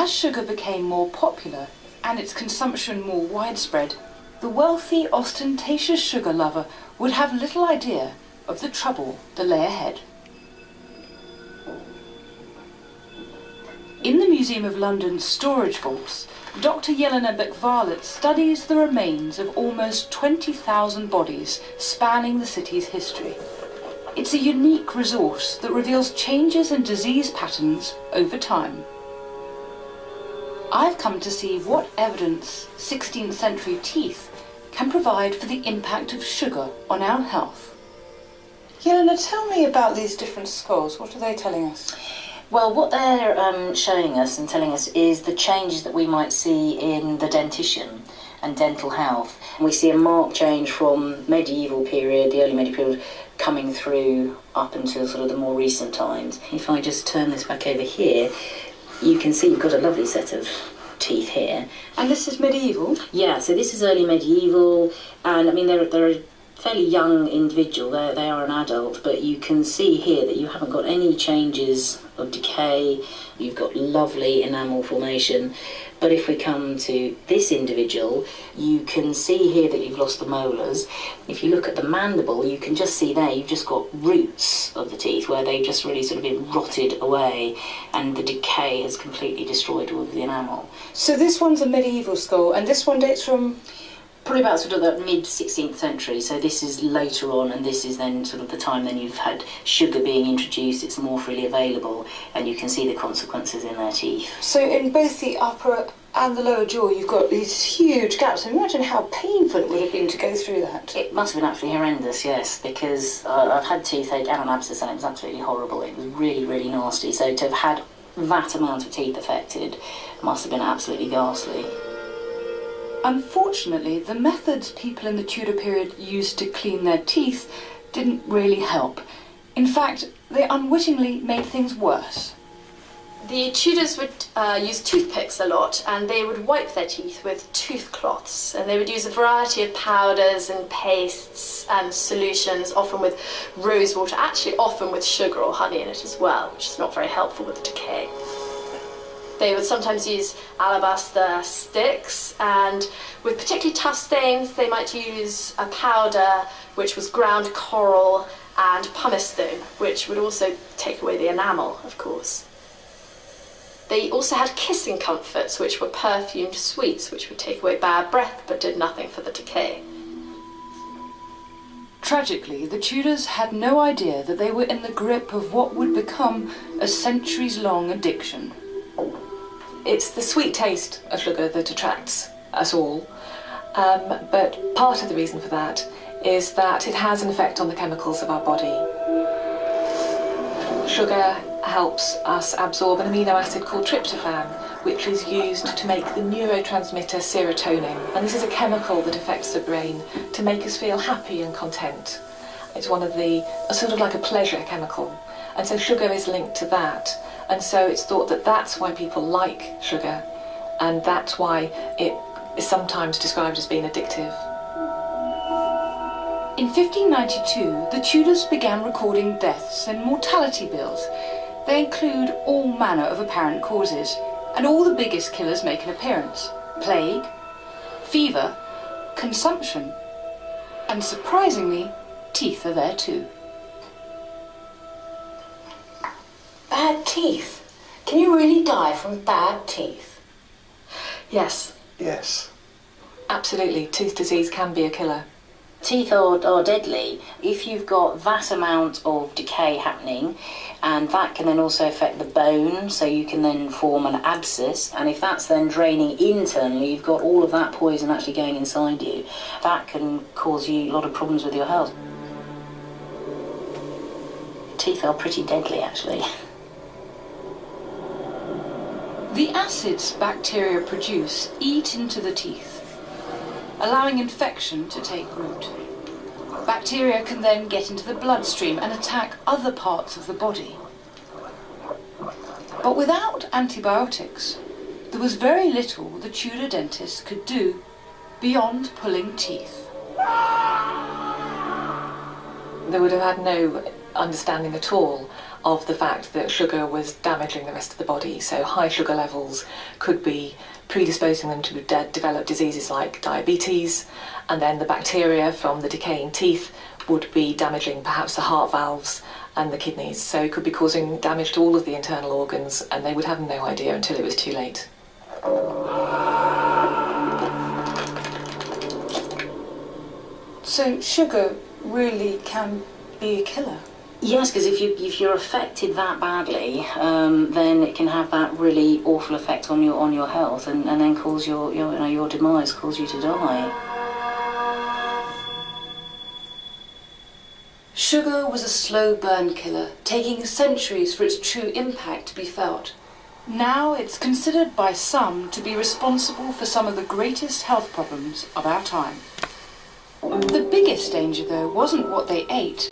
As sugar became more popular and its consumption more widespread, the wealthy, ostentatious sugar lover would have little idea of the trouble that lay ahead. In the Museum of London's storage vaults, Dr. Jelena Beck-Varlet studies the remains of almost 20,000 bodies spanning the city's history. It's a unique resource that reveals changes in disease patterns over time. I've come to see what evidence 16th century teeth can provide for the impact of sugar on our health. Jelena, tell me about these different skulls. What are they telling us? Well, what they're showing us and telling us is the changes that we might see in the dentition and dental health. We see a marked change from medieval period, the early medieval period, coming through up until sort of the more recent times. If I just turn this back over here, you can see you've got a lovely set of teeth here. And this is medieval? Yeah, so this is early medieval, and I mean they're a fairly young individual, they are an adult, but you can see here that you haven't got any changes of decay, you've got lovely enamel formation. But if we come to this individual, you can see here that you've lost the molars. If you look at the mandible, you can just see there you've just got roots of the teeth where they've just really sort of been rotted away and the decay has completely destroyed all of the enamel. So this one's a medieval skull and this one dates from? Probably about sort of the mid-16th century, so this is later on, and this is then sort of the time then you've had sugar being introduced, it's more freely available, and you can see the consequences in their teeth. So in both the upper and the lower jaw you've got these huge gaps. Imagine how painful it would have been to go through that. It must have been absolutely horrendous, yes, because I've had toothache and an abscess and it was absolutely horrible. It was really, really nasty, so to have had that amount of teeth affected must have been absolutely ghastly. Unfortunately, the methods people in the Tudor period used to clean their teeth didn't really help. In fact, they unwittingly made things worse. The Tudors would use toothpicks a lot, and they would wipe their teeth with toothcloths, and they would use a variety of powders and pastes and solutions, often with rose water, actually often with sugar or honey in it as well, which is not very helpful with the decay. They would sometimes use alabaster sticks, and with particularly tough stains they might use a powder which was ground coral and pumice stone, which would also take away the enamel, of course. They also had kissing comforts, which were perfumed sweets, which would take away bad breath but did nothing for the decay. Tragically, the Tudors had no idea that they were in the grip of what would become a centuries-long addiction. It's the sweet taste of sugar that attracts us all, but part of the reason for that is that it has an effect on the chemicals of our body. Sugar helps us absorb an amino acid called tryptophan, which is used to make the neurotransmitter serotonin, and this is a chemical that affects the brain to make us feel happy and content. It's one of the, sort of like a pleasure chemical, and so sugar is linked to that. And so it's thought that that's why people like sugar, and that's why it is sometimes described as being addictive. In 1592, the Tudors began recording deaths and mortality bills. They include all manner of apparent causes, and all the biggest killers make an appearance. Plague, fever, consumption, and surprisingly, teeth are there too. Bad teeth? Can you really die from bad teeth? Yes. Yes. Absolutely, tooth disease can be a killer. Teeth are deadly if you've got that amount of decay happening, and that can then also affect the bone, so you can then form an abscess, and if that's then draining internally, you've got all of that poison actually going inside you. That can cause you a lot of problems with your health. Teeth are pretty deadly, actually. The acids bacteria produce eat into the teeth, allowing infection to take root. Bacteria can then get into the bloodstream and attack other parts of the body. But without antibiotics, there was very little the Tudor dentists could do beyond pulling teeth. They would have had no understanding at all of the fact that sugar was damaging the rest of the body. So high sugar levels could be predisposing them to develop diseases like diabetes, and then the bacteria from the decaying teeth would be damaging perhaps the heart valves and the kidneys. So it could be causing damage to all of the internal organs, and they would have no idea until it was too late. So sugar really can be a killer? Yes, because if you're affected that badly, then it can have that really awful effect on your health, and then cause your demise, cause you to die. Sugar was a slow burn killer, taking centuries for its true impact to be felt. Now it's considered by some to be responsible for some of the greatest health problems of our time. The biggest danger, though, wasn't what they ate.